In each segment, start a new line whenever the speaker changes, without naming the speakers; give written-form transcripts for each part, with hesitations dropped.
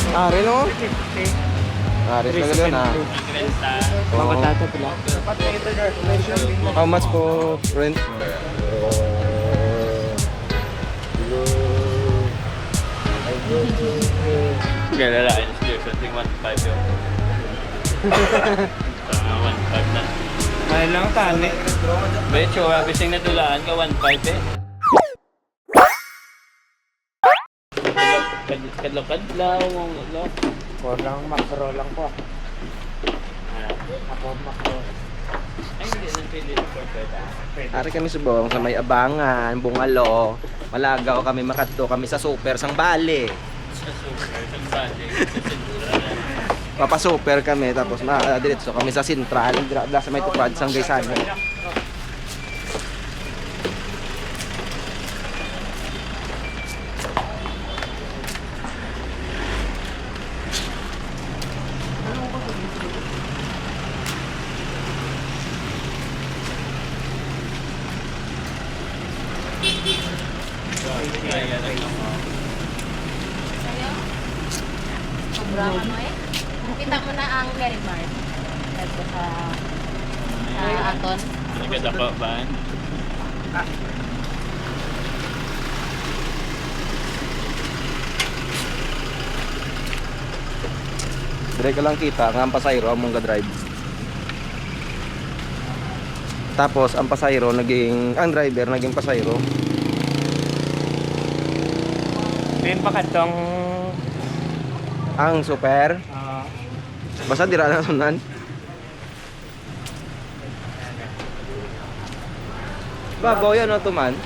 Ari no? Ari sa gano'n na.
Mga tata pala.
How much po rent?
Kaya lalaki na siya, something 1.5 yun. Tama, 1.5 na.
Mahal lang tani.
Becho, bising na tulaan ka, 1.5 eh. Kadlaw-kadlaw, mga
Kurang makro lang po. Ako makro.
Ay, hindi na pili for pwede.
Ari kami subong sa may Abangan, Bungalo. Malagaw kami makadto kami sa super sang Bali.
Sa super, sa bali, sa sentral.
Papa-super kami tapos diretso kami sa Sentral, dira sa may tupad sang Gaysano.
Sobrang ano eh. Kita mo na ang Mary Mart. Dito sa Aton.
Nagkada pa ba?
Dire ka lang kita nga ang pasayro among ga-drive. Tapos ang pasayro ang driver naging pasayro.
Din pa katong
Ang super basta dira na sunan. Bago yan o man.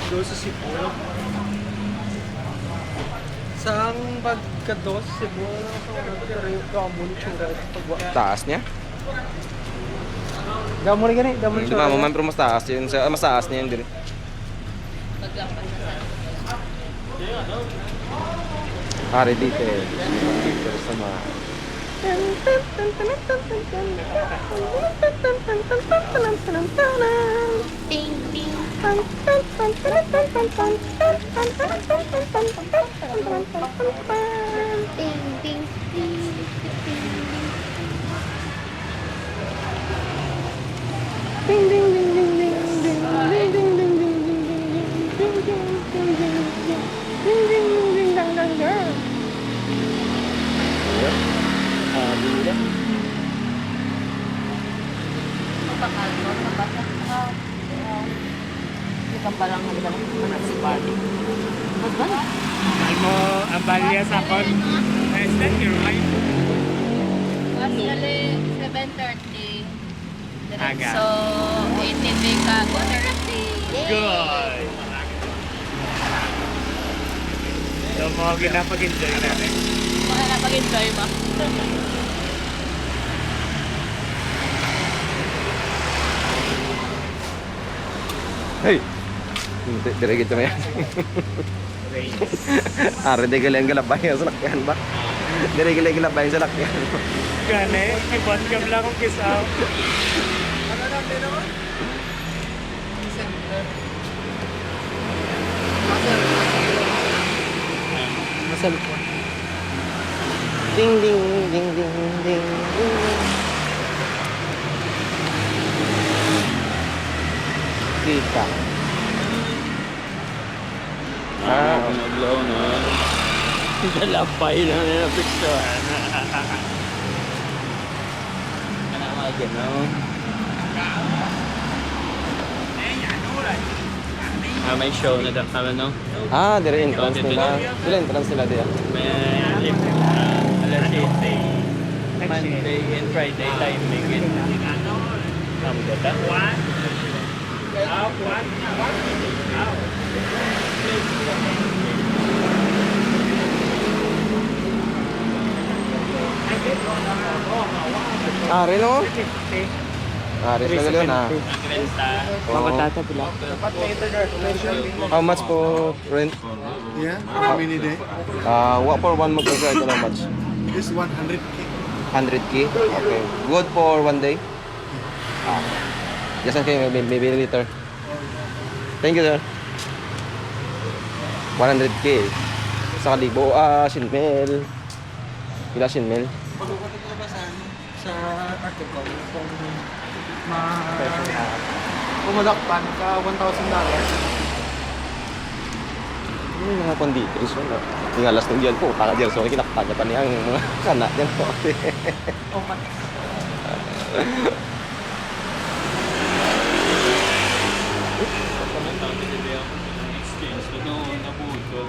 do sa Cebu. Sang pagkados Cebu
Taas niya.
Gamon gani, gamon
Hindi mo man pero mas taas yun. Mas taas niya yun dire.
Maglapan na sa
Ari dito. Dito sa mga
ting ting. Ting ting ting ting. Magpakalmo sa bata ka. Ikaw palang handa manasipan. Husband?
Ay mo ang balya sa kon. Is that your wife?
Actually, 7:30.
Aga.
So, 18 ka. Go directly.
Good. So mo ginapag-enjoy na.
Mga napag-enjoy mo.
Hey. Dire gitu mo yan. Ari de galing galabay sa lakyan ba? Dire galing galabay sa lakyan.
Gane, ibon ka lang kung kisaw. Masal po.
Ding ding ding ding ding ding. Kita.
Naglaw na. Dalapay na nila picture. Kanama gano'n. May show na kami, no?
Dire entrance nila. Dire entrance nila dia.
May alas 7 Monday and Friday timing in Amgata.
Ari no? Ari sa gano'n na.
Mga tata pala.
How much po rent?
Yeah, how many day?
What for one motorcycle how much?
This 100K.
100K? Okay. Good for one day? Yes, okay. Maybe later. Thank you, sir. 100K. Sa kalibo, sinmel. Pila sinmel?
Pagkukat ito ba sa article kung pumadakpan ka $1,000.
Ano yung mga conditions wala? Yung alas ng diyan po, taka diyan. So, kinakataga pa niya ang mga kana diyan po.
Oh, man.
Exchange ko noon, nabuto.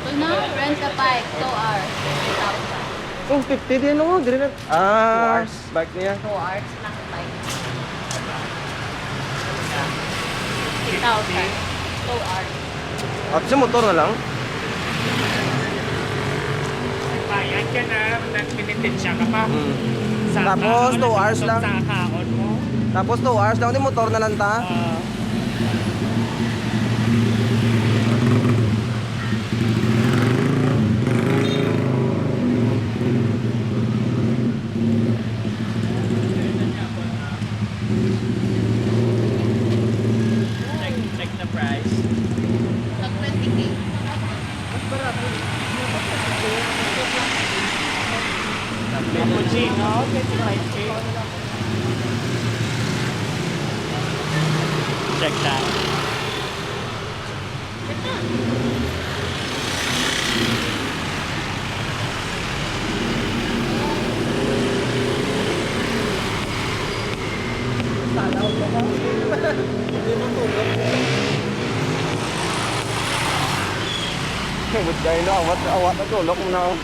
So now, rent a bike, 2 hours, 3,000.
Oh, 50 din oh, dire na. Bike niya.
2 hours lang bike. 3,000. 2 hours.
At sa motor na lang.
Bayad ka na, nagpinitensya ka pa.
Tapos, 2 hours lang.
Sa kaon mo.
Tapos 2 hours lang, di motor na lang ta.
Check the price.
Tag 20K.
Cappuccino, 25K.
Check that.
Buday na, awat na tulok mo na.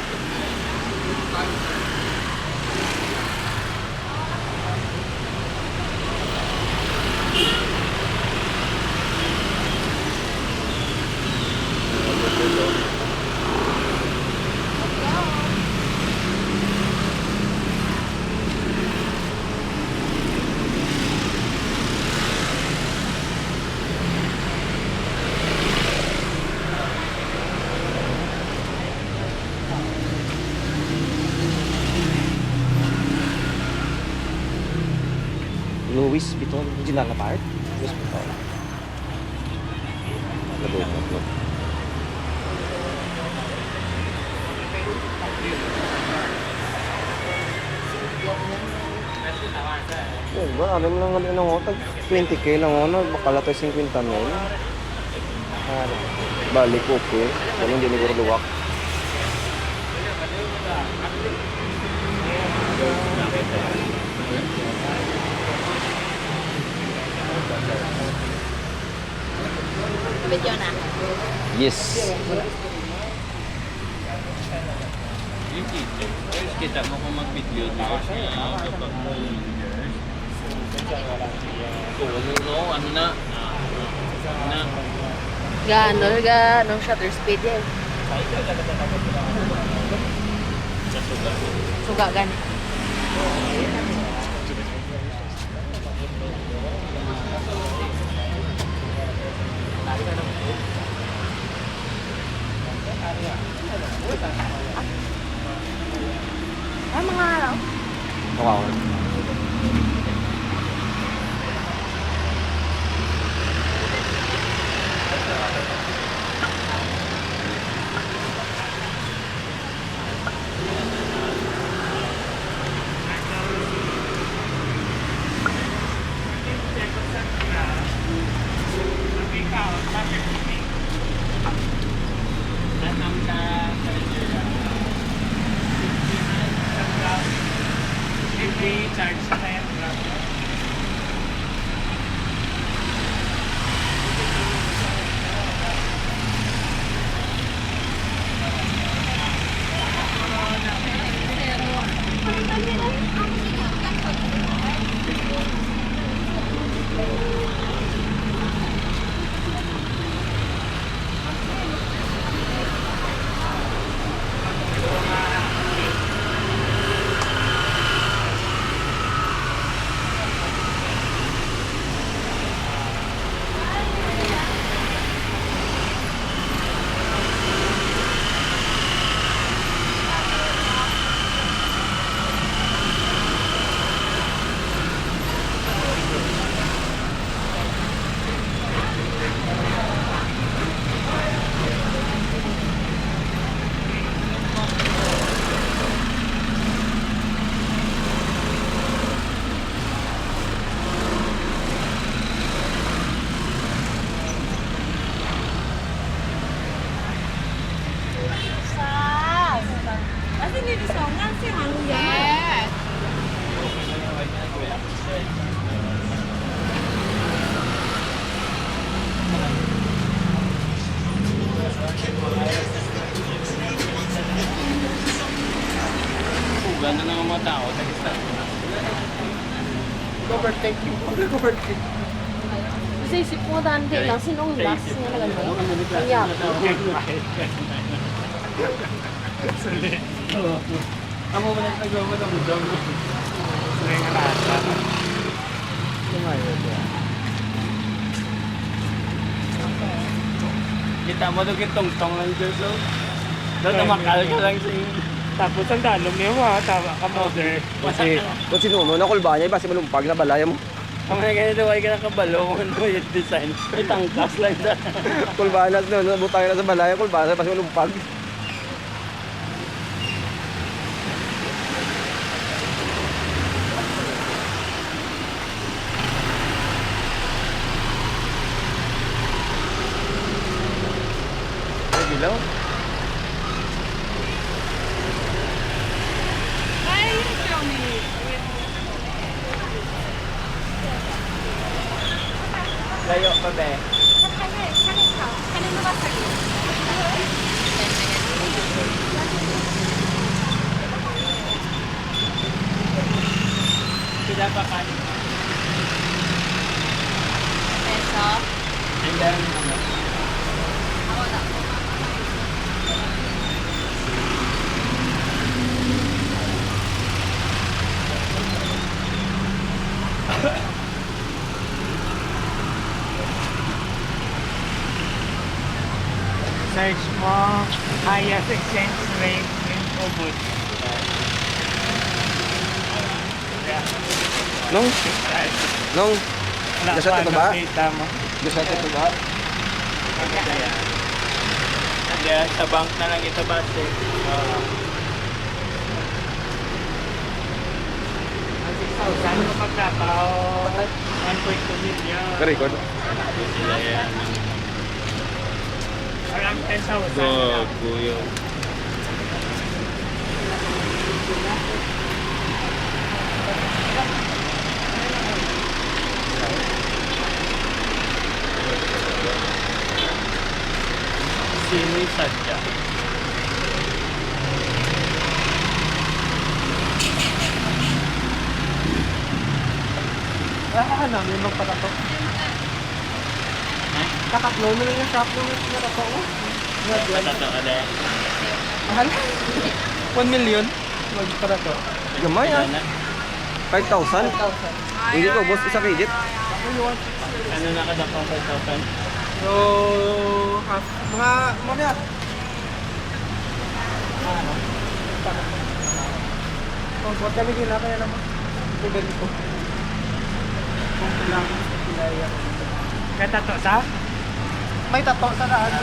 Louis Vuitton, original na part. Louis Vuitton. Nabuto. Oh, ba, alam lang ano ng tag 20K lang ano, bakala to 50 mil. Balik okay. Walang hindi siguro luwak.
Video na.
Yes.
Yung kitchen. Guys, kita mo kung mag-video dito siya. Kapag ano na?
Gaano shutter speed yan. Suga gani. Mga araw.
Wow.
Charge na yan.
Yes.
Ganda ng mga tao.
Kasi isip mo dante lang, sinong last nga na gano'n? Ang yapo.
Ako mo na nagawa mo ng udang mo.
May ngalasa.
Kita mo doon yung tong-tong lang dyan, so. Doon namakal ka lang sa inyo.
Tapos ang dalom niya mo, tama ka mother. Kasi
Kung sinuno na kulba niya, basta malumpag na balaya mo.
Ang mga ganito, ay ka nakabalo kung ano yung design. May tangkas lang dyan.
Kulbanas no, nabutang na sa balaya, kulbanas, basta malumpag. Ay, dilaw. Layo pa be.
Kanino ba sa'yo?
Sila pa ka.
Peso?
And then,
Ako na.
search mo highest exchange rate in Ubud.
Nung, nung,
Wala
Nasa
pa
ito ba?
nakita mo.
gusto natin ito ba?
kaya sa bank na lang ito base.
Ang 6,000 mo magtrabaho 1.2 million.
Ka-record?
Sila yan.
Parang 10,000.
Gago yun. Sino yung sadya?
Ano, may magpatato. Kakatlo na lang yung shop nung natato ko.
Patato ka na.
Mahal.
1 million?
Magpatato.
Gamay ah. 5,000?
5,000.
Hindi ko, boss, isa kredit.
Ano nakadakang 5,000?
So, half. Mga, mamaya. Oh, buat kami din kaya naman. Tubig ko. Kung kailangan kilaya.
Kaya tato sa?
May tato sa daan.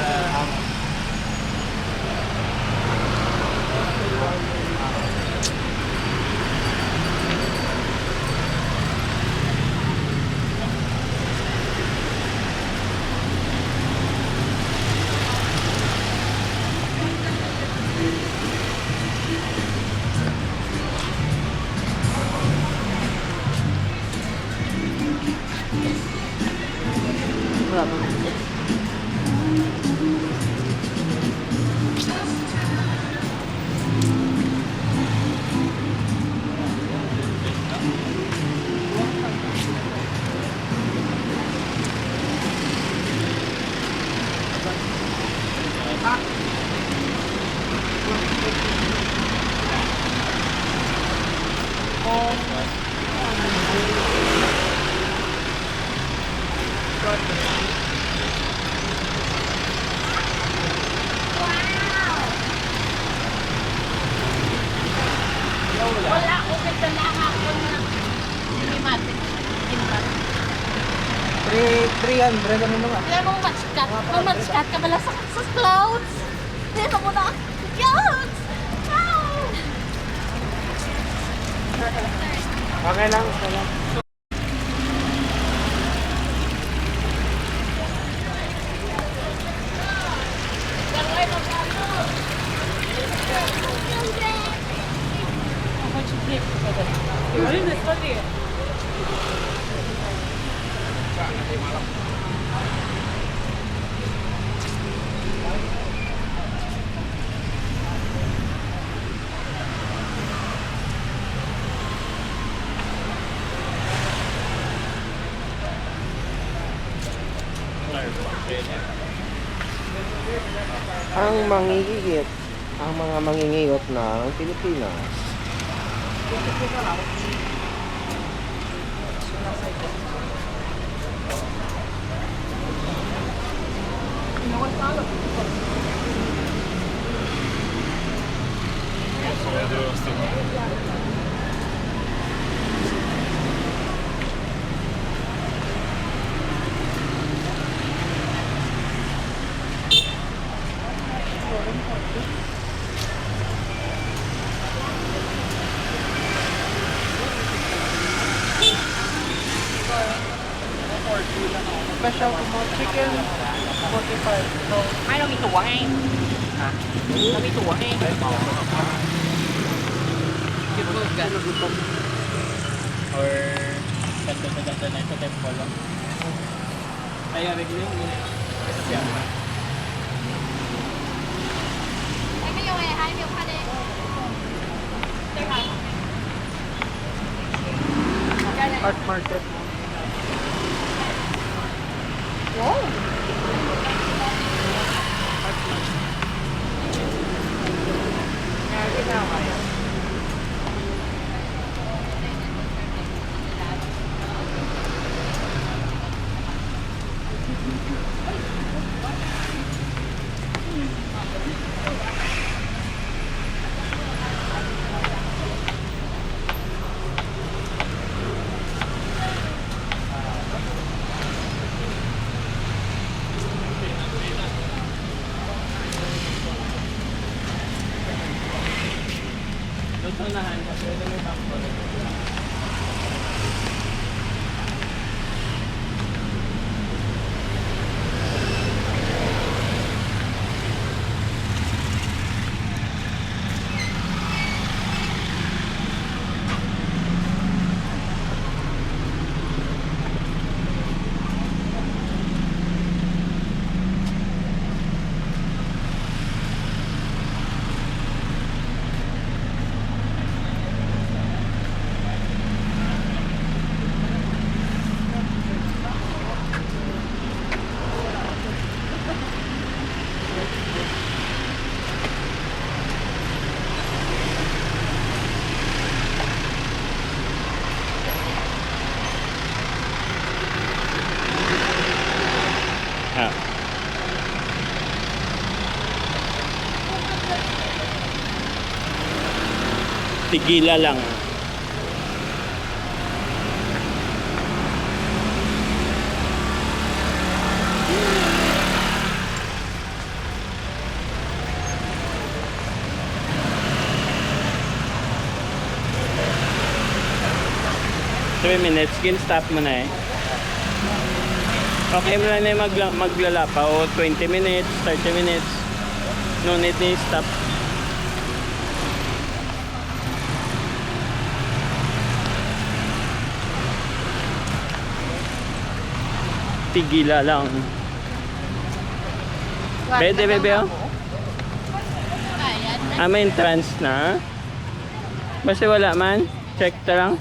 Wala ko kita na ako na hinimatin.
300 ano mga.
Kaya mong matchkat. Mong matchkat ka pala sa clouds. Kaya mo na. Clouds! Clouds!
Okay lang, okay lang.
Ang mga mangingiyot ng Pilipinas.
Special mo chicken 45. So,
ไม่เรามีตั๋วไงเรามีตั๋วไง
Or ganda na ito tempo lang. Kaya regular mo na. Siya.
ไม่有哎，还没有看呢。对吧？
art market.
Lutunahan kasi ito may tampo. Tigila lang. Minutes, stop mo na eh. Okay mo na yung maglalapa o 20 minutes, 30 minutes. No need na stop. Tigila lang. Pwede, bebe, oh? May entrance na. Basta wala man. Check ta lang.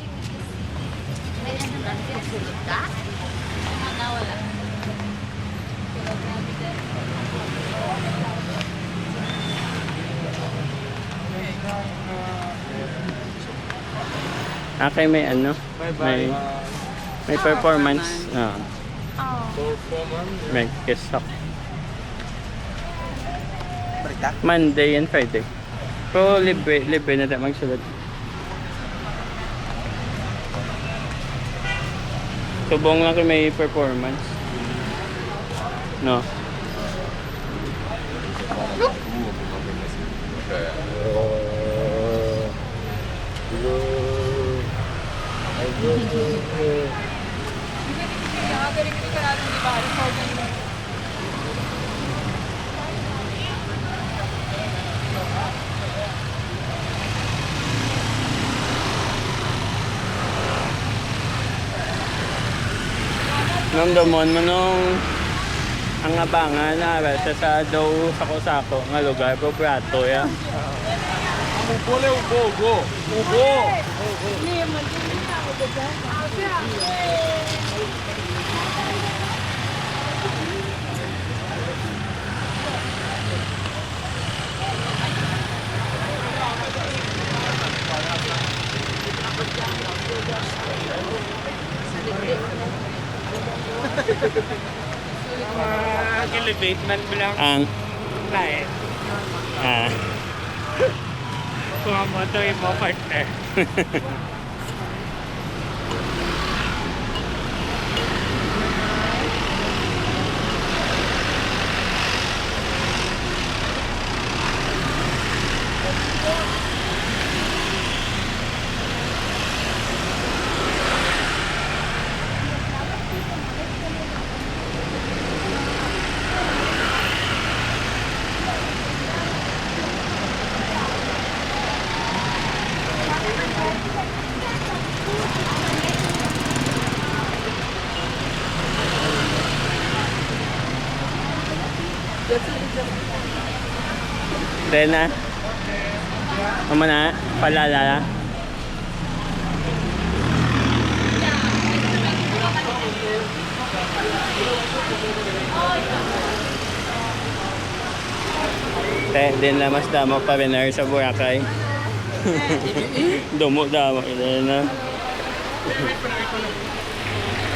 Okay, may ano? May performance. May kesak. Monday and Friday. Pero libre na tayo magsulat. Subong lang kung may performance. No? Nung dumon mo nung ang abangan na sa daw sako-sako nga lugar po prato ya.
Ubo, ubo. Ubo.
Elevate man mo lang
Ang
lahat.
ah
Kung mo ito yung mga partner.
Rena. Mama na palala. Din lamas damo pa winner sa Boracay. Dumo damo Rena.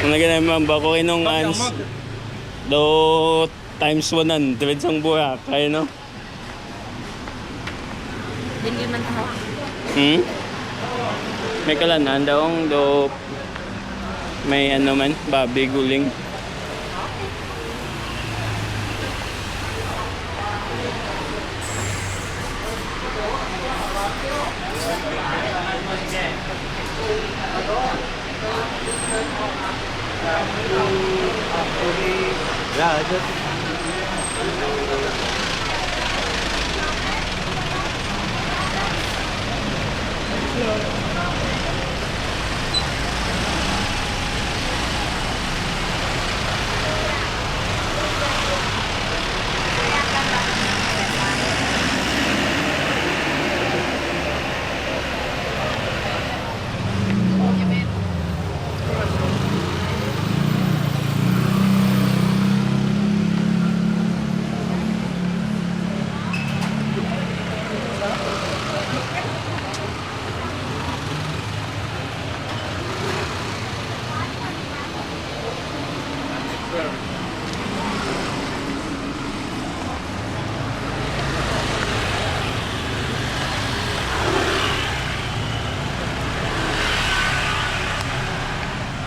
Ang naman ba ko inong ans do times 100 sang Boracay no.
Hindi man ako.
May kalanan daw do may ano man babi guling.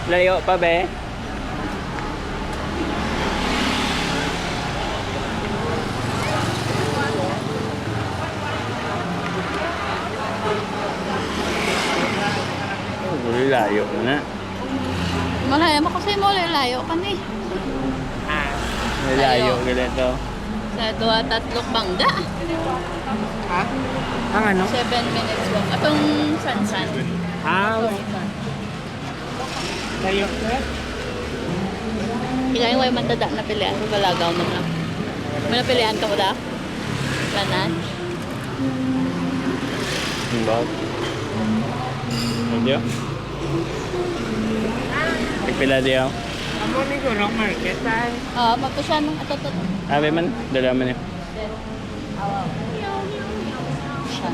Layo pa be? Oh, layo na.
Malayo mo kasi mo, layo pa ni.
Layo ganito.
Sa 2-3 bangga.
Ha? Ang ano?
7 minutes walk. Atong Sansan.
Layo.
Ikaw yung way matanda na pilihan sa Balagaw mo na. May napilihan ka mo da? Lanan?
Bag. Medyo. Pila diyo.
Amo ni Gurong Market ay.
Oo, mapusya nung ato-tot.
Abe man, dala man yun.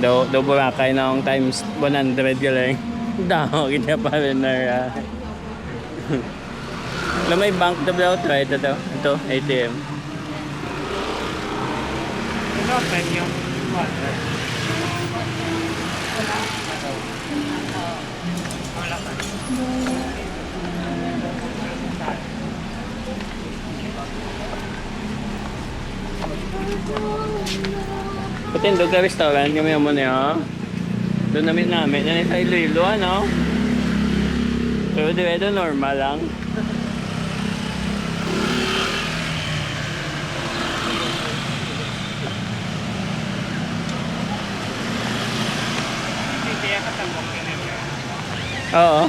Do Boracay na ang times 100 galing. Daw, kita pa rin na. Alam may bank daw try ito daw. Ito, ATM.
Ano open yung water? Wala pa.
Putin, doon ka restaurant kami mo niya. Doon namin yan sa Iloilo, ano? Pero diredo normal lang.
Hindi kaya katambok yun.
Oo.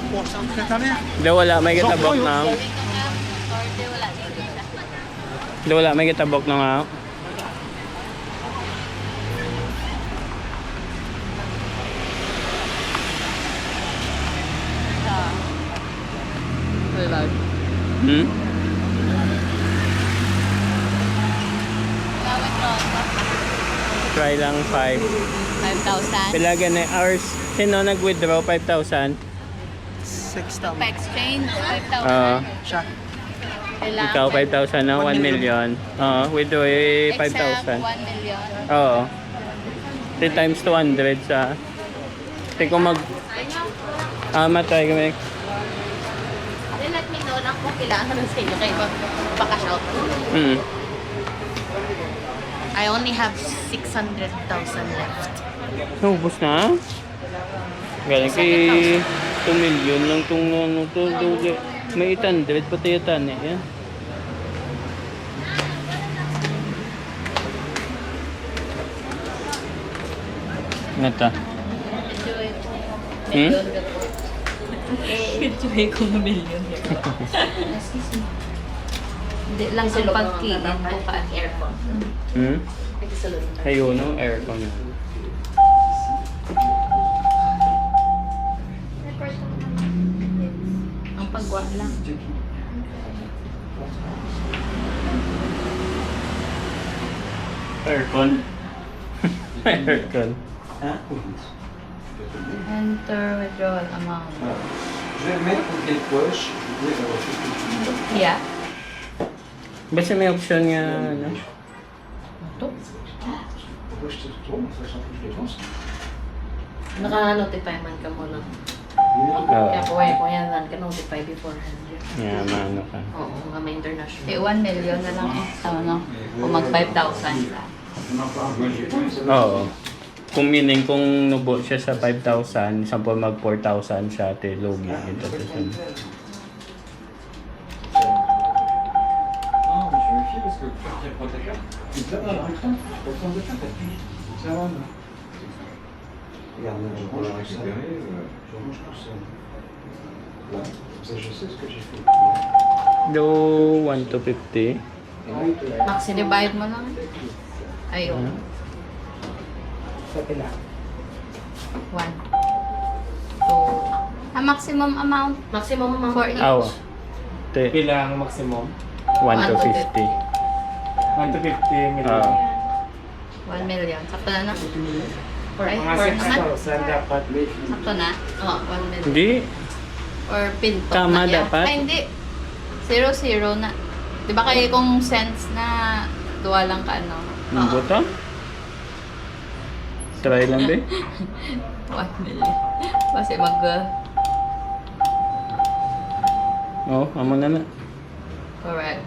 Do wala may kitabok na.
Or di wala dito.
Do wala may kitabok na nga.
Wala.
Hmm? Try lang 5.
5,000.
Pila gani hours? Sino nag-withdraw 5,000?
6,000.
Pa-exchange, 5,000.
Siya.
Kailangan
Ikaw 5,000 na 1 million. Oo, withdraw eh, 5,000.
1 million.
Oo. 3 times 200 sa... Hindi ko mag... matry kami.
Then let me know lang kung kailangan ng sa inyo kayo baka-shout. I only have 600,000 left.
Naubos na? Galing kay 2 million lang itong ano to. May 800 pati yata na yan. Nata. Hmm?
Enjoy ko ng million. Hindi lang sa pagkiin ko pa ang aircon.
Hmm? Ayun, no? Aircon.
Ang pagwa lang.
Aircon? Aircon.
Enter withdrawal amount.
Je vais mettre pour quelle poche?
Yeah.
Basta may option nga, ano?
Ito.
Pourquoi je te tourne, sachant que je dépense?
Naka-notify man ka muna.
Oo.
Kaya kung yan lang ka-notify beforehand.
Yeah, maano ka.
Oo, nga may international. 1 million na lang eh. Ano? Kung mag 5,000 ka.
Oo. Kung meaning kung nubo siya sa 5,000, sample mag 4,000 siya, te logi. Ito to siya.
Non, mais je vérifie parce que quand il y a le protecteur, il te donne un bulletin. Tu peux prendre le bulletin, t'as fini. Ça va, non? Regarde, je range tout ça. Je range tout ça. Là, comme ça je sais ce que j'ai fait.
Do 1 to 50.
Maxi divide mo lang. Ayun.
Ça fait là.
1. 2. Maximum amount. Maximum amount for each.
Awa. Te
Pila ang maximum?
1 to 50.
1 to 50 million.
Oo.
1 million. Sakto na na. Right?
Mga
For month?
6,000 dapat.
Sakto na? Oo, 1 million.
Hindi.
Or pinto
Tama
na yan.
dapat.
Ay, hindi. 0-0 na. Di ba kayo kung cents na duwa lang ka, ano?
Ang buto? Try lang din.
1 million. Kasi mag...
Oo, amo na na.
correct.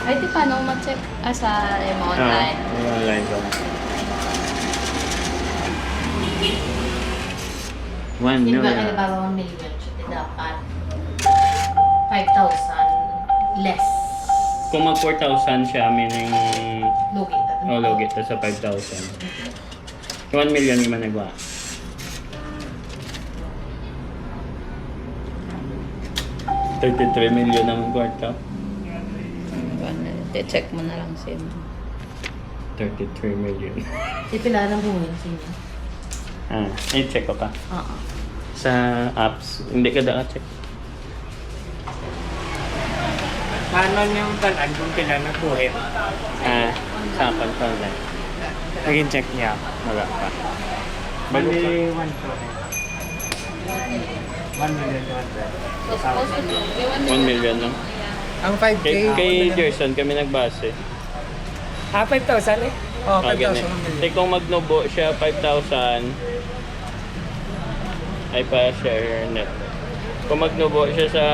Ay, di paano ma-check? Sa online.
Online ko. 1
Hindi ba
million.
kailangan 1 million? Siya dapat 5,000 less.
Kung mag 4,000 siya, meaning...
Lugi.
Logit to sa 5,000. 1 million yung managwa. $33 million ang kwarta.
Check mo na lang siya.
33 million.
Ipila ng buhay sa inyo.
I-check ko ka.
Oo.
Sa apps, hindi ka check.
Paano yung talan kung pila na buhit?
Sa control lang.
Naging check niya.
Wala pa.
Bali 1 to. 1 million.
So, supposed to be
1 million lang.
Ang 5K.
Kay Gerson kami nagbase.
5,000 eh.
Oh,
Ganun.
5,000.
Kung magnubo siya 5,000 ay pa-share net. Kung magnubo siya sa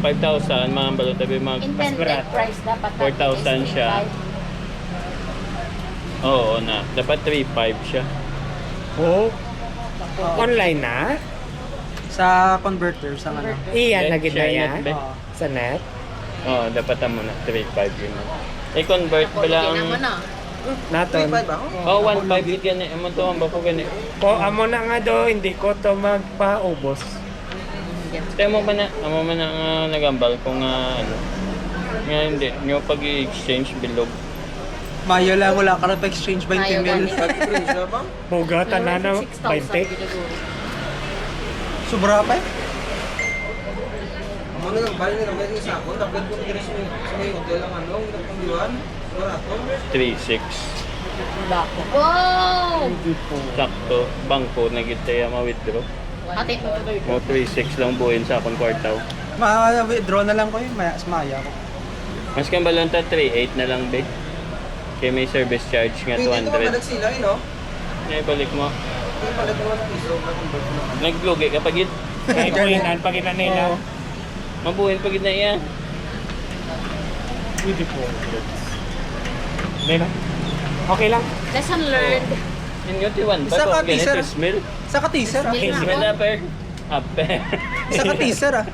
5,000, mga balot tabi mag...
intended price dapat
4,000 siya. Oo na. Dapat 3,500 siya.
Oh. Online na?
Sa converter, sa ano.
Iyan
Okay,
lagi na
share
yan.
net ba?
Sa net?
Oo, dapat mo na 3.5 yun. I-convert
Ako,
pala
lugyan
ang...
mo na.
Naton.
3.5 ako?
Oo, 1.5 yun yan. Amo to, ang bako gani.
Ko amo na nga do, hindi ko to magpaubos.
Kaya mo ba na, amo man na nga nagambal kung ano. Nga hindi, nyo pag-i-exchange bilog.
Mayo lang, wala ka na pa-exchange 20
Ayaw
mil.
ganit.
Bugatan na no,
6,000
20.
siguro.
Sobra pa eh.
Amo na lang, bali na lang, may isa ako. Dapat kung kira sa may hotel ang ano, ang pangdiwan. Barato.
3.6.
Wow!
Sakto, bangko na kita ma-withdraw.
Ate,
Mo 3.6 lang buuin sa akong kwartaw.
Ma-withdraw na lang ko yun, maya ko.
Mas kang balanta 3.8 na lang, be. Kaya may service charge nga
Hindi ko
200.
malag sila, no?
Ngayon balik mo.
Hindi palag mo ng piso, na-convert ko na.
Naglugi ka pagit.
Kaya buhinan pag ina nila.
Mabuhin pagit na iya.
Beautiful. Hindi na. Okay lang.
lesson learned.
Inyo tiwan ba?
Isa ka,
Kung ganito
teaser.
smell.
Sa ka-teaser ah.
Smell.
Smell upper. Upper.
Sa ka-teaser ah.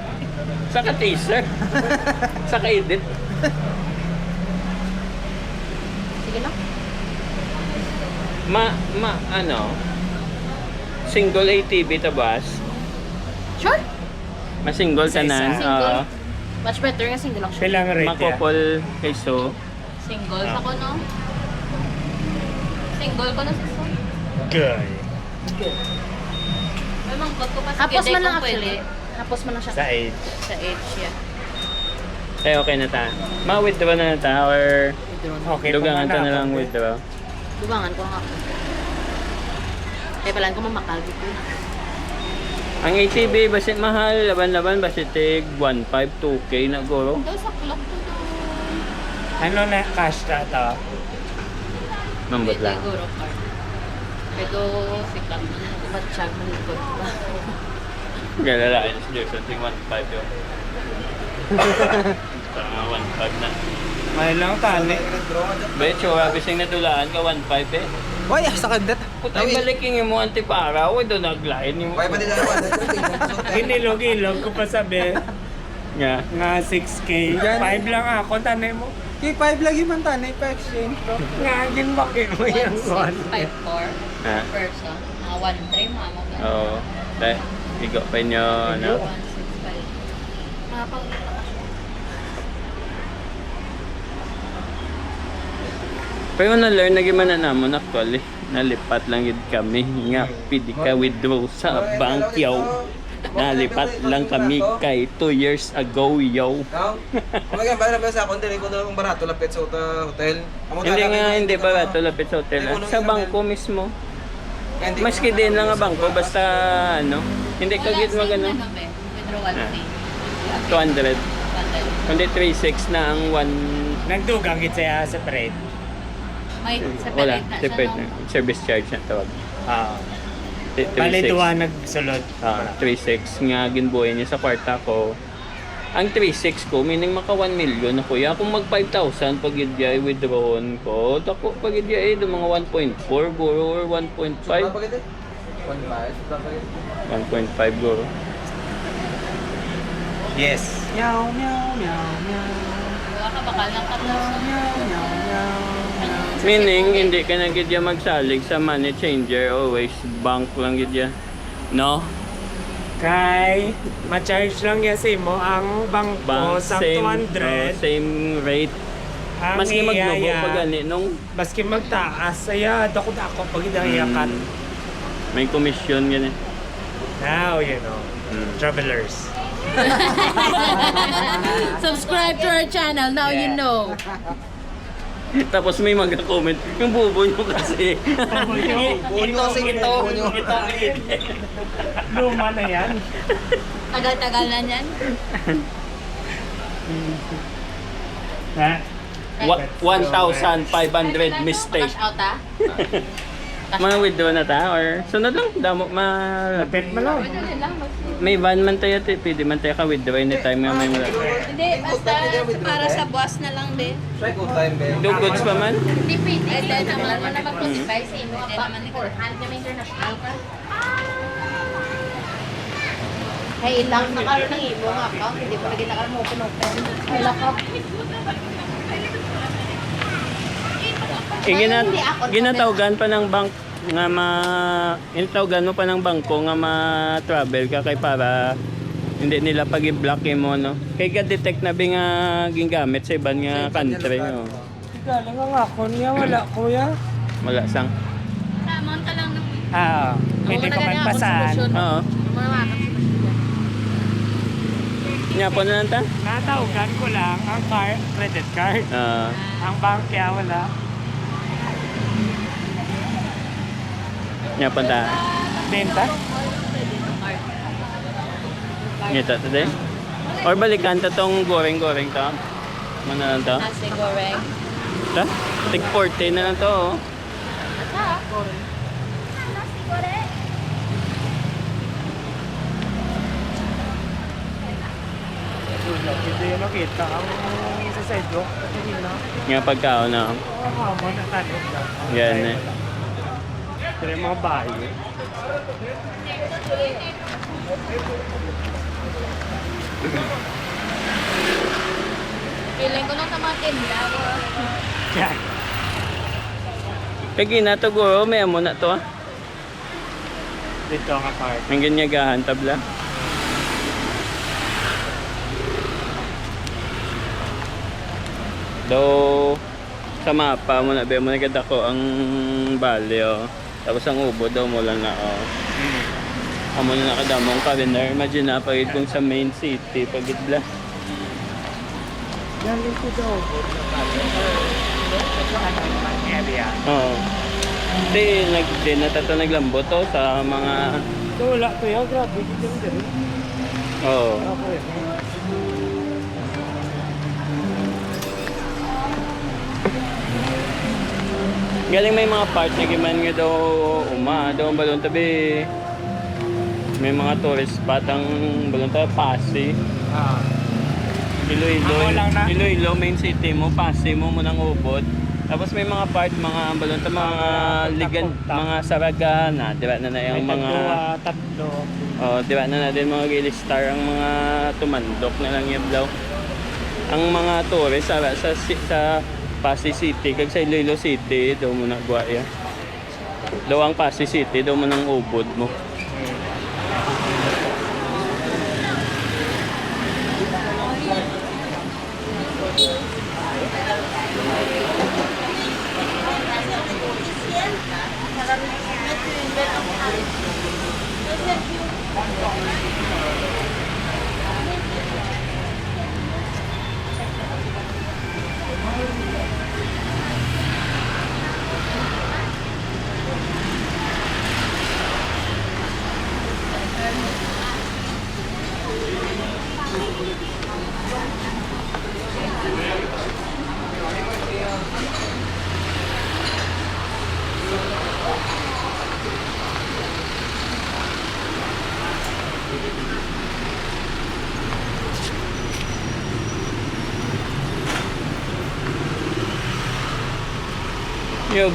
Sa ka-teaser. Sa ka-edit.
Sige lang.
Ano? Single ATV tabas.
Sure.
Masingle ka na.
Single. Much better nga single lang siya.
Silang rate ya.
Makopol kayso.
Single ako, no? Single ko na sa son.
Guy.
May mangkot ko pa sa
Hapos
kiday
man lang
kung pwede.
actually. Hapos man lang siya.
Sa age.
Sa age, yeah.
Kaya okay na ta. Ma-withdraw na ta or
Okay.
dugangan ta na
pamana
lang
ako.
withdraw.
Dubangan ko nga ako. Kaya pala ko mamakal dito.
Ang ATV basit mahal, laban-laban basit tig 1.5 2K na guro.
Daw sa clock to daw.
Ano na cash na to?
Mambot lang.
Siguro car. Pero si clock na. Matsyag malikot pa.
Galala, is there something 1.5 yun. Parang 1.5 na.
May lang tani.
Becho, bising natulaan ka 1.5 eh.
Uy, sa kandet.
Putay baliking mo antipara, o doon naglain mo.
Kaya pa nila naman.
Inilog-ilog ko pa sabi.
Nga.
Nga 6K. 5 lang ako, tanay mo.
K5 lagi man tanay pa-exchange bro.
Nga, ginbaki mo yung one.
1654
Ha?
person. Mga 1-3 mga mga.
Oo. Dahil, igo pa nyo, ano?
165. Mga pang
Pero na-learn na gimana namon actually. Nalipat lang yun kami. Nga, pwede ka withdraw sa bank, yo. Nalipat lang kami kay 2 years ago, yo.
No? Kumagyan, bala ba sa akong dili ko na akong barato lapit sa hotel. Amo
Hindi
talaga,
nga, hindi
ka
pa
ma-
ba ito lapit sa hotel. ah. Sa bangko mismo.
Kaya hindi
Maski
ko-
din lang ang bangko, basta ano. Hindi ka git mag ano.
Withdrawal
Ah.
fee.
200.
Bundle.
Kundi 3.6 na ang 1.
Nagdugang kita sa separate.
May
Wala,
separate na siya,
separate
no?
na. Service charge na tawag.
Ah.
3.6.
Bali duwa nagsulod.
3.6 nga ginbuhay niya sa kwarta ko. Ang 3.6 ko, meaning maka 1 million na kuya. Kung mag 5,000 pag i withdrawon ko, tako pag i do mga 1.4 guro or 1.5.
Bakit eh? 1.5. Bakit?
1.5 guro.
Yes.
Meow, meow, meow, meow.
Wala ka bakal ng 14.
Meow, meow, meow.
Meaning, hindi ka na gidya magsalig sa money changer. Always bank lang gidya. No?
Kay, ma-charge lang yan sa imo ang bangko
Bank,
sa
same,
200.
same rate.
Ang
Maski magnubo
iyaya,
pa gani nung
Maski magtaas, saya, dako-dako pag idahiyakan.
may commission gani.
Now, you know, travelers.
Subscribe to our channel, now you know.
Tapos may mag-comment, yung bubo nyo kasi.
Ito kasi ito.
Luma na yan.
Tagal-tagal na yan.
Ha?
1,500 mistake.
Cash out ah.
Mga withdraw na ta or sunod lang damo
Lapit mo lang.
Pwede rin lang.
may van man tayo pwede man tayo ka withdraw anytime nga may wala.
Hindi, basta para sa boss na lang din.
Try good time, be.
Do goods pa man.
Hindi pwede. Pwede naman mo na mag-notify sa imo. Pwede naman ni Corhan kami international ka. Kaya ilang nakaroon ng imong account, hindi mo lagi nakaroon mo open. Wala ka.
Ginatawgan pa ng bank nga inatawgan mo pa ng bangko nga ma-travel ka kay para hindi nila pag i-block mo no. Kay ka-detect na bi nga gingamit sa ibang nga country no.
Galing ang ako niya, wala kuya.
Wala sang.
Amount ka lang ng...
Hindi ko man pasan.
Oo. Nya po na lang ta?
Natawgan ko lang ang credit card. Ang bank kaya wala.
Nya po ta.
Benta?
Nya ta today. Or balikan ta tong goreng-goreng ta. Ano na lang to?
Nasi goreng.
Ta? Tig 40 na lang to. Oh.
Hindi yun nakita ang sa side ko.
Nga pagkaon na.
Mo na tanong lang.
Yan eh.
Pero yung mga bahay.
Feeling ko lang sa mga tinda.
Yan.
Kaya na to guro, may amo na to ah.
Dito ang apart.
Ang ganyagahan tabla. Do sa mapa mo na be mo nagadako ang bali oh. Tapos ang ubo daw mo lang na oh. Amo na nakadamong Cariner. Imagine na pagid kung sa main city pagidla.
Galing ko daw. Sa ano naman area.
Oo. Di natato naglambo to sa mga
Wala ko yan, grabe. Dito din.
oo.
Okay.
Galing may mga part na giman nga daw daw ang balon tabi. May mga tourist spot ang balon tabi Pasig.
Ako lang na.
Iloilo main city mo, Pasig mo munang ubod. Tapos may mga part mga balon tabi mga ligan, mga Saragana, di ba na yung mga
Tatlo.
oh, di ba na din mga gilistar ang mga tumandok na lang yablaw. Ang mga tourist sa Pasig City kag sa Iloilo City daw mo na guaya. Daw ang Pasig City daw mo nang ubod mo. Yung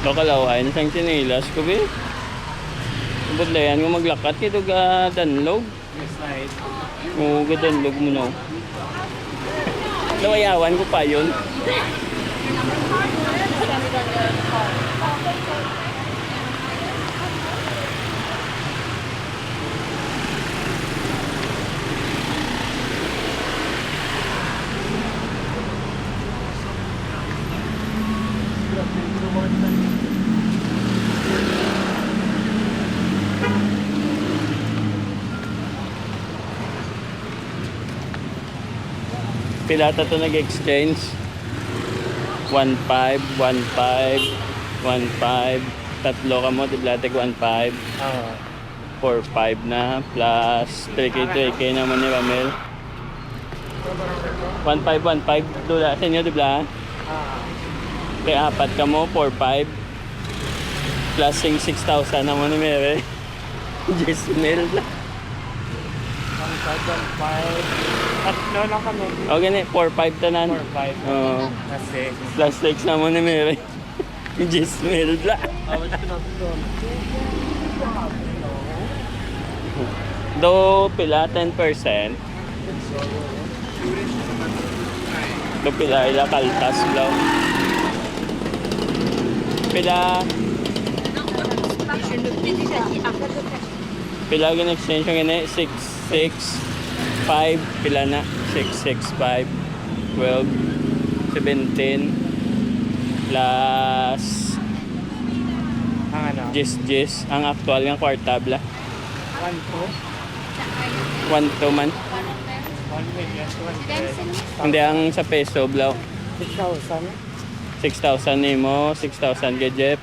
lokalawain sang chinilas ko be. Budlayan mo maglakat kito ga danlog. Oo, ga danlog mo no. Lawayawan ko pa yun. Pilata to nag-exchange 1.5, 1.5, 1.5 tatlo ka mo, diblatek 1.5 4.5 na plus 3K naman ni Ramel 1.5, 1.5 dola sa inyo, dibla? Kaya apat ka mo, 4.5 plus 6,000 naman ni Mere Jesmel
Tatlo lang kami.
o gani, 4.5 tanan
4-5.
oo.
Kasi.
Plus 6 naman ni Mere Jesmel la Do pila 10%. Do pila ila kaltas law. Pila pila gin extension gini 6 5 pila na 6 5 12 17 plus
Ang ano?
Gis ang actual ng kwartabla
1
1 to man
1 million 200.
hindi ang sa peso blaw
6,000.
6,000 nimo 6,000 kay Jeff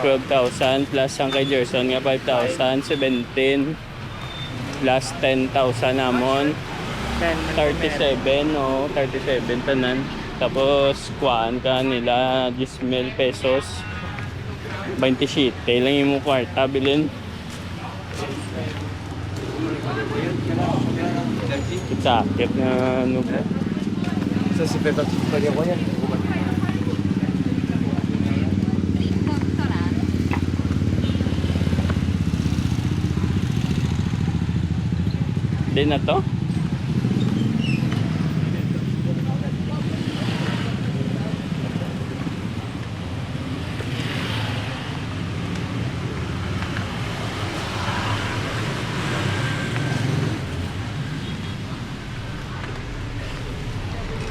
12,000 plus ang kay Gerson nga 5,000 17 plus 10,000 namon 37 o 37 tanan tapos kuan ka nila 10,000 pesos 27 lang yung kwarta bilin sakit na ano po
Sa si Pepe, pwede ko yan.
di na to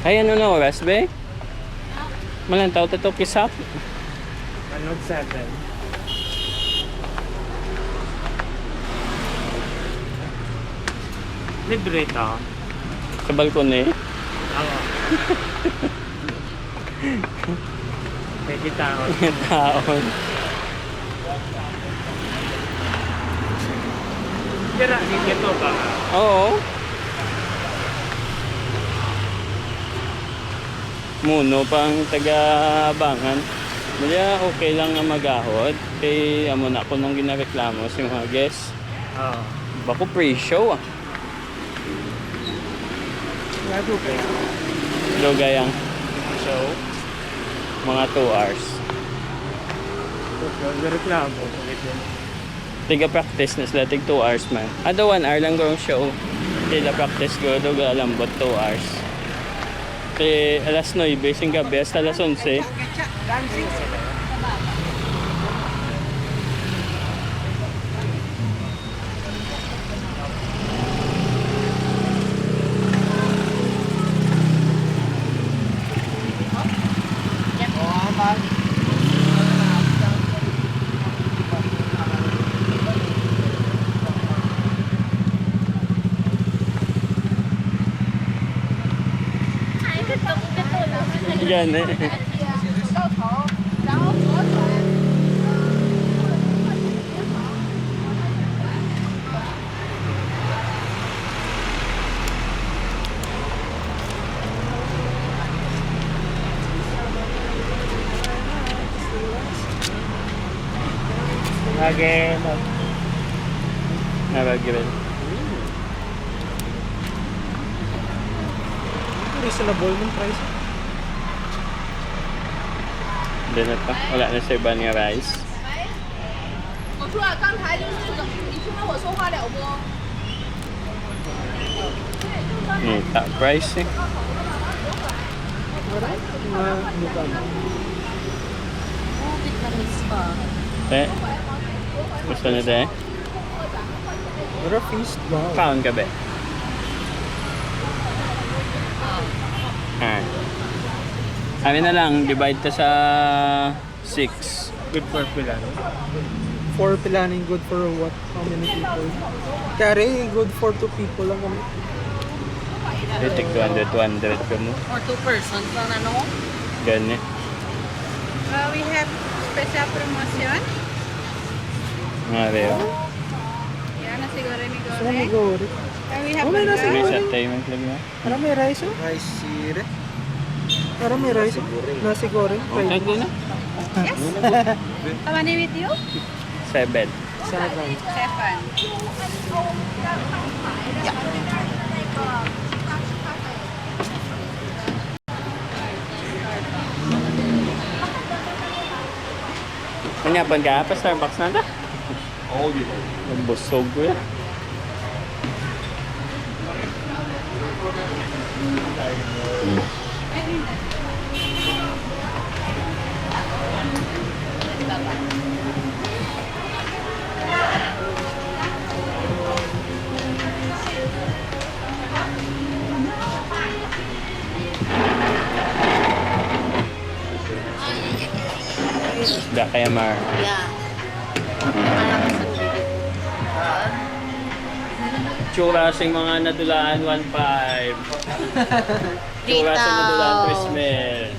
ay ano na oras be? Malantaw to kisap
Ano 7? Libre ito.
sa balkon eh
Oo. May gitaon.
taon
Kira, ito ba?
oo muno pang taga-abangan Maya okay lang nga magahod kay amo na ko nung ginareklamo si mga guests
Oo.
bako pre-show ah
Lado ba yan?
lugay ang
Show?
mga 2 hours
Reklamo. Ulit yun.
tiga-practice na sila tig 2 hours man ada 1 hour lang gawang show tila practice ko duga lambot 2 hours kay alas 9 sing gabi hasta alas 11 yan eh
Again.
nabagyan
Reasonable yung price.
din na to wala na sa iba nga rice
我说啊，刚才就是那个，你听到我说话了不？
Nita price eh. Eh, gusto na de?
Pero feast ba?
Kaon ka ba? Ah. Kami na lang, divide to sa 6.
Good for pilan.
4 planning good for what? How many people? Kari, good for 2 people lang kami.
Take 200 ka mo.
For 2 persons lang ano?
Ganyan.
We have special promotion.
Nga rin.
Ya, nasi goreng mie
So, may
goreng.
go rin.
And we have
Oh, may nasi
May
burger.
sa time ang club nga.
Parang may rice oh.
Rice sire.
Parang may rice oh. Nasi goreng.
Okay,
Fried.
go na.
How many with you?
7.
7.
7.
Manyapan ka pa Starbucks na ta?
Oo, dito.
Ang busog ko yan. Isda kaya Mar.
Yeah.
Tsura sing mga nadulaan 1.5. Tsura sing nadulaan 3 smells.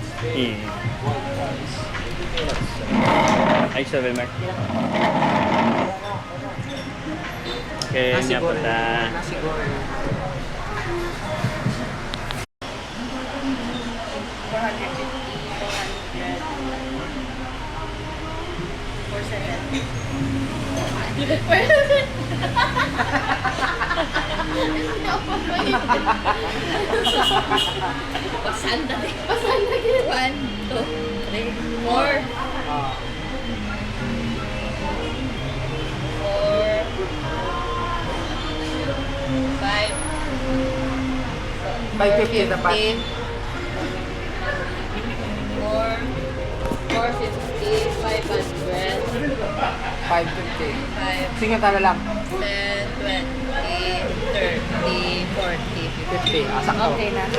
Ay, sorry Mar. Okay, niya po ta.
Nasi goreng.
Pasandali. Pasandali. 1, 2, 3, 4.
550 dapat.
450, 500,
550. Singata na lang.
10, 20, 30, 40,
50. Sakto.
Okay na.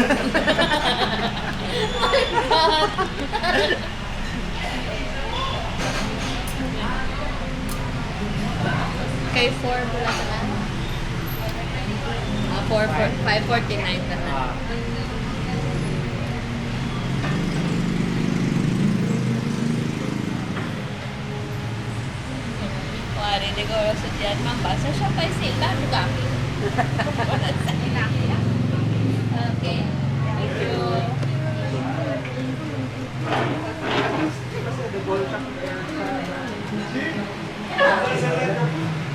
Kay 4 pala ka na. 549 ka na. Wari de ko sa diyan mambasa siya pa sila juga. Okay. Thank you.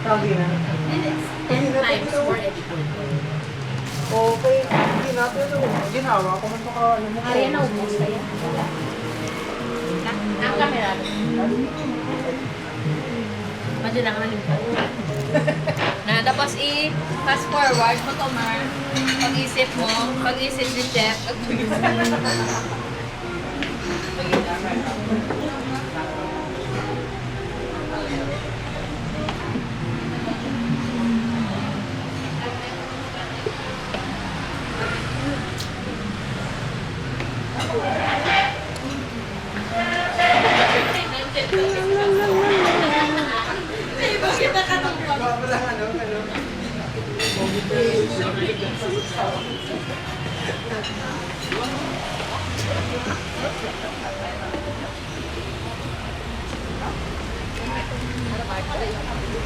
Tagi na.
10 times more edible.
Okay. Hindi natin ito. Ginawa ko man baka ano mo.
Ariya na ubos na yan. Ang camera. Madyo lang nalimpan. Na tapos i-fast forward mo to, Mar. Pag-isip mo, pag-isip ni Chef.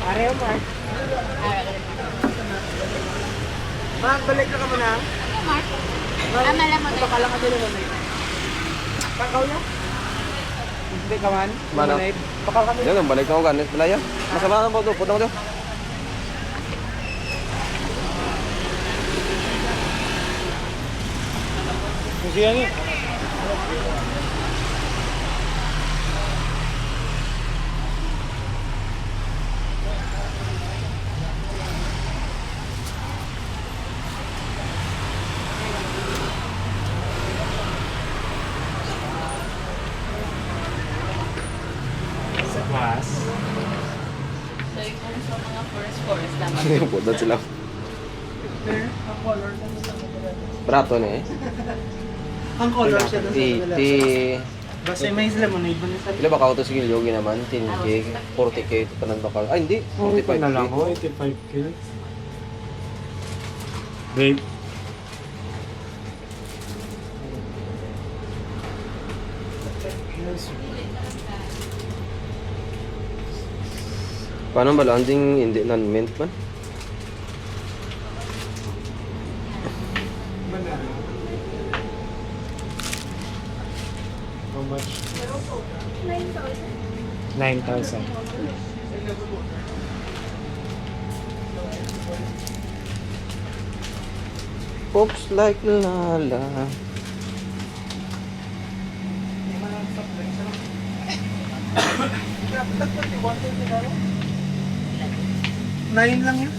Areo, Mark. Mark, balik na ka muna.
Mark. Amala mo tayo.
Baka lang ka din naman eh. Kakaw niya? Hindi ka man?
Mana?
Baka kami.
Yan, balik na ako ganit. Malaya. Masama na po ito. Punta ko ito.
Kasi yan eh.
Sa class.
So, kung sa mga first course dapat.
Ano po? Doon sila. Prato na eh.
Ang color siya doon sa kanila.
Ti...
Basta may lemonade mo sa
Pila ba ka auto sige yogi naman? 10K, 40K, ito pa ng bakal. Ay, hindi. 45K.
Na lang ho, 85K. Babe.
Paano ba landing hindi non-mint man?
How much? 9,000.
Pops like Lala.
Nine lang yun.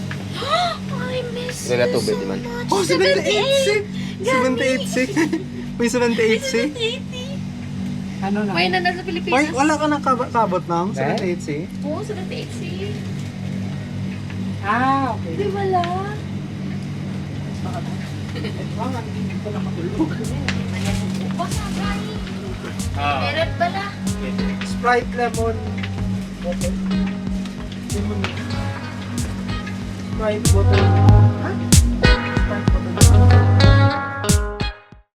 I miss
Nila
you
tubig,
so
di man?
much.
Oh, 78! 78C. May 78C.
Ano na?
May na nasa
Why,
Pilipinas.
wala ka ng kabot ng 78C?
Oo, 78C.
Ah, okay.
Di wala. Baka kain. Meron pala.
Sprite lemon. Sprite bottle. Ha? Sprite bottle.